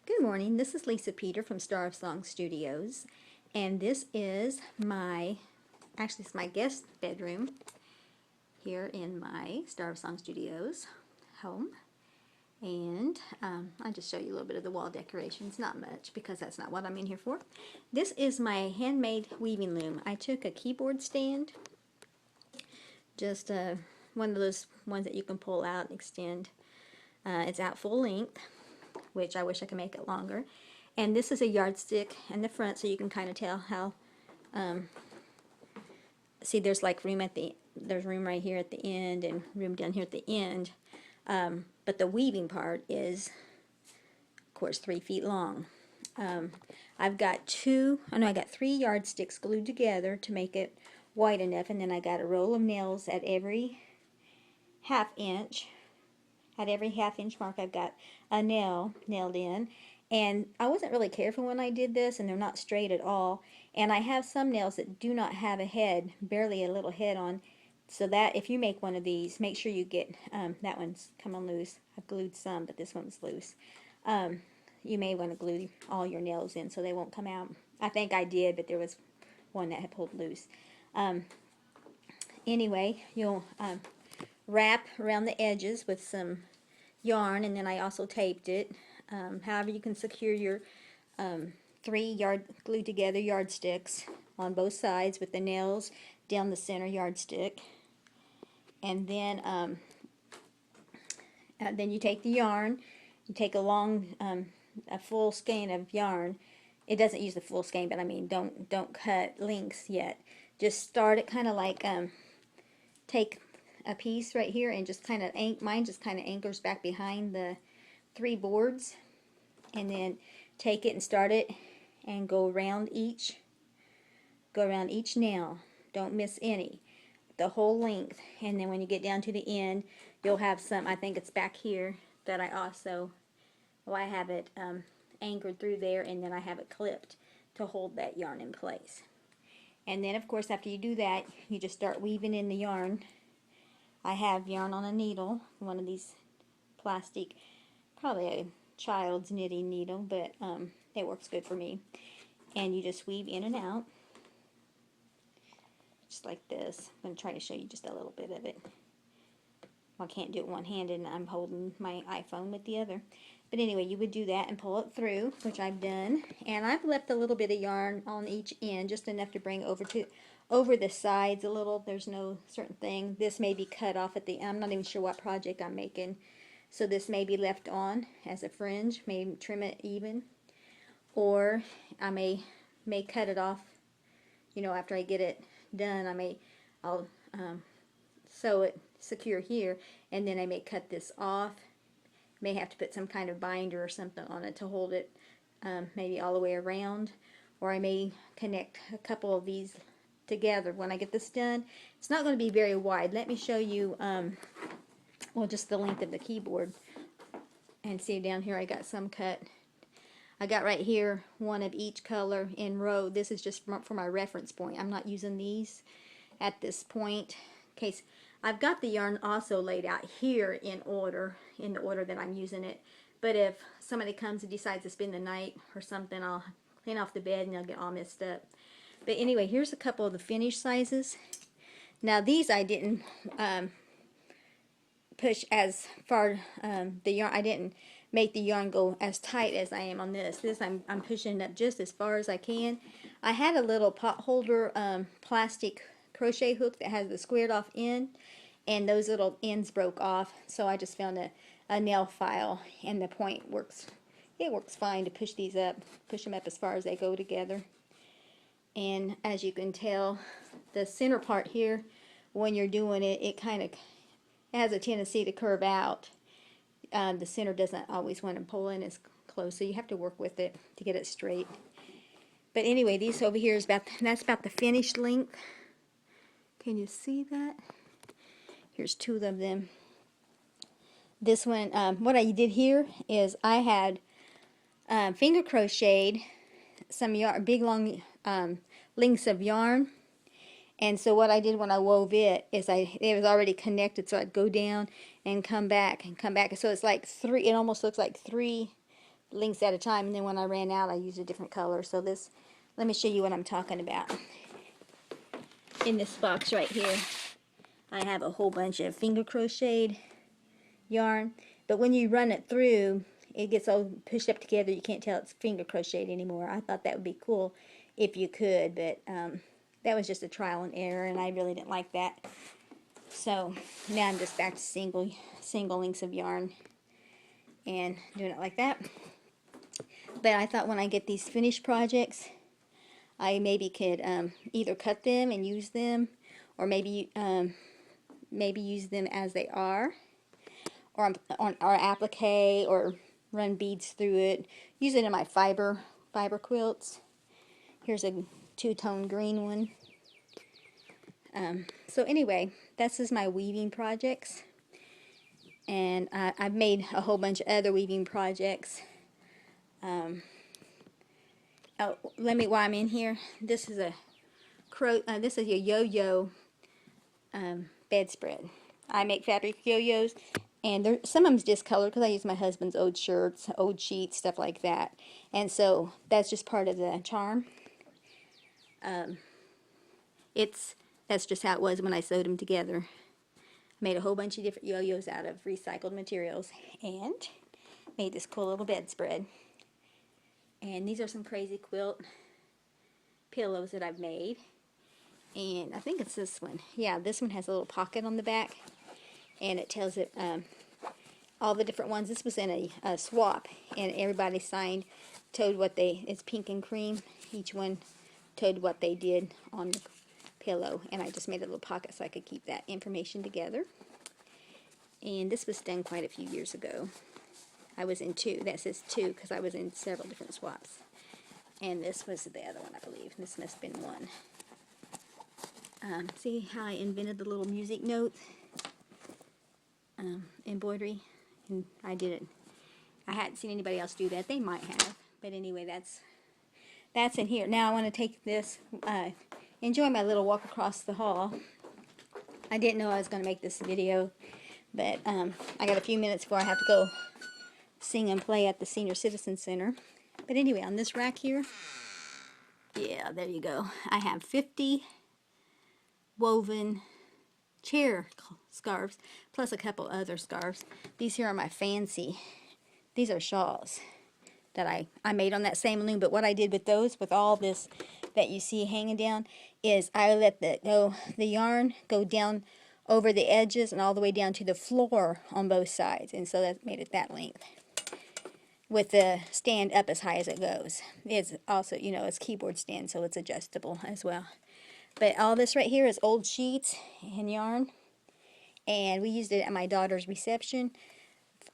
Good morning, this is Lisa Peter from STARofSongStudios, and this is actually it's my guest bedroom here in my STARofSongStudios home. And I'll just show you a little bit of the wall decorations, not much because that's not what I'm in here for. This is my handmade weaving loom. I took a keyboard stand, just one of those ones that you can pull out and extend. It's out full length, which I wish I could make it longer. And this is a yardstick in the front, so you can kind of tell how, see there's like room there's room right here at the end and room down here at the end. But the weaving part is, of course, 3 feet long. I've got I got 3 yardsticks glued together to make it wide enough, and then I got a roll of nails at every half inch. At every half-inch mark, I've got a nail nailed in. And I wasn't really careful when I did this, and they're not straight at all. And I have some nails that do not have a head, barely a little head on. So that if you make one of these, make sure you get, that one's come on loose. I've glued some, but this one's loose. You may want to glue all your nails in so they won't come out. I think I did, but there was one that had pulled loose. Anyway, you'll wrap around the edges with some yarn, and then I also taped it. However, you can secure your 3 glued together yardsticks on both sides with the nails down the center yardstick. And then you take the yarn, you take a full skein of yarn. It doesn't use the full skein, but I mean don't cut lengths yet. Just start it kind of like take a piece right here and just kind of mine just kind of anchors back behind the 3 boards, and then take it and start it and go around each nail. Don't miss any, the whole length. And then when you get down to the end, you'll have some, I think it's back here, that I have it anchored through there, and then I have it clipped to hold that yarn in place. And then of course after you do that, you just start weaving in the yarn. I have yarn on a needle, one of these plastic, probably a child's knitting needle, but it works good for me. And you just weave in and out, just like this. I'm going to try to show you just a little bit of it. Well, I can't do it one-handed, and I'm holding my iPhone with the other. But anyway, you would do that and pull it through, which I've done. And I've left a little bit of yarn on each end, just enough to bring over the sides a little. There's no certain thing. This may be cut off at the end. I'm not even sure what project I'm making. So this may be left on as a fringe, maybe trim it even. Or I may cut it off, after I get it done. I'll sew it secure here, and then I may cut this off. May have to put some kind of binder or something on it to hold it maybe all the way around. Or I may connect a couple of these together when I get this done. It's not going to be very wide. Let me show you just the length of the keyboard. And see, down here I got some cut. I got right here one of each color in row. This is just for my reference point. I'm not using these at this point. Okay, I've got the yarn also laid out here in the order that I'm using it. But if somebody comes and decides to spend the night or something, I'll clean off the bed and they'll get all messed up. But anyway, here's a couple of the finished sizes. Now these I didn't push as far, the yarn, I didn't make the yarn go as tight as I am on this. I'm pushing it up just as far as I can. I had a little pot holder plastic crochet hook that has the squared off end, and those little ends broke off, so I just found a nail file, and the point works. It works fine to push these up, push them up as far as they go together. And as you can tell, the center part here, when you're doing it, it has a tendency to curve out. The center doesn't always want to pull in as close, so you have to work with it to get it straight. But anyway, these over here that's about the finished length. Can you see that? Here's 2 of them. This one, what I did here is I had finger crocheted some big long lengths of yarn. And so what I did when I wove it is it was already connected, so I'd go down and come back and come back. So it's like 3, it almost looks like 3 lengths at a time, and then when I ran out I used a different color. So this, let me show you what I'm talking about. In this box right here I have a whole bunch of finger crocheted yarn, but when you run it through it gets all pushed up together. You can't tell it's finger crocheted anymore. I thought that would be cool if you could, but that was just a trial and error, and I really didn't like that. So now I'm just back to single lengths of yarn and doing it like that. But I thought when I get these finished projects, I maybe could either cut them and use them, or maybe use them as they are, or on our applique, or run beads through it. Use it in my fiber quilts. Here's a two-tone green one. So anyway, this is my weaving projects, and I've made a whole bunch of other weaving projects. Oh, while I'm in here, this is a yo-yo bedspread. I make fabric yo-yos, and some of them's discolored because I use my husband's old shirts, old sheets, stuff like that. And so that's just part of the charm. That's just how it was when I sewed them together. I made a whole bunch of different yo-yos out of recycled materials and made this cool little bedspread. And these are some crazy quilt pillows that I've made. And I think it's this one. Yeah, this one has a little pocket on the back, and it tells it all the different ones. This was in a swap, and everybody signed, told what it's pink and cream. Each one told what they did on the pillow, and I just made a little pocket so I could keep that information together. And this was done quite a few years ago. I was in two. That says two because I was in several different swaps. And this was the other one, I believe. This must have been one. See how I invented the little music note embroidery? And I did it. I hadn't seen anybody else do that. They might have. But anyway, that's in here. Now I want to take this, enjoy my little walk across the hall. I didn't know I was going to make this video, but I got a few minutes before I have to go sing and play at the Senior Citizen Center. But anyway, on this rack here, yeah, there you go. I have 50 woven chair scarves, plus a couple other scarves. These here are my fancy. These are shawls that I made on that same loom. But what I did with those, with all this that you see hanging down, is I let the yarn go down over the edges and all the way down to the floor on both sides. And so that made it that length, with the stand up as high as it goes. It's also, you know, it's keyboard stand, so it's adjustable as well. But all this right here is old sheets and yarn, and we used it at my daughter's reception,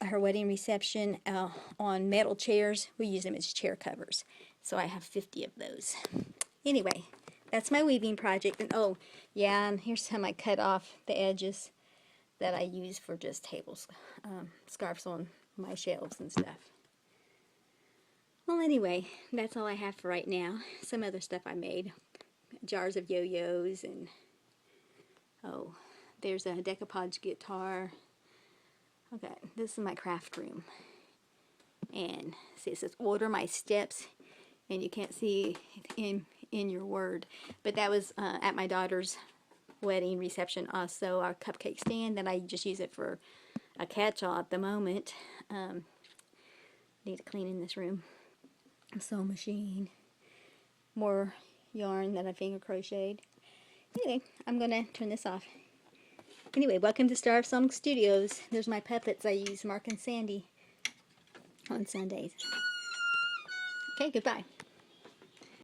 her wedding reception, on metal chairs. We use them as chair covers. So I have 50 of those. Anyway, that's my weaving project. And oh, yeah, and here's how I cut off the edges that I use for just scarves on my shelves and stuff. Well, anyway, that's all I have for right now. Some other stuff I made. Jars of yo-yos, and oh, there's a decoupage guitar. Okay, this is my craft room. And see, it says order my steps, and you can't see in your word. But that was at my daughter's wedding reception. Also, our cupcake stand that I just use it for a catch-all at the moment. Need to clean in this room. A sewing machine, more yarn that I finger crocheted. Anyway, I'm gonna turn this off. Anyway, welcome to STARofSongStudios. There's my puppets I use, Mark and Sandy, on Sundays. Okay, goodbye.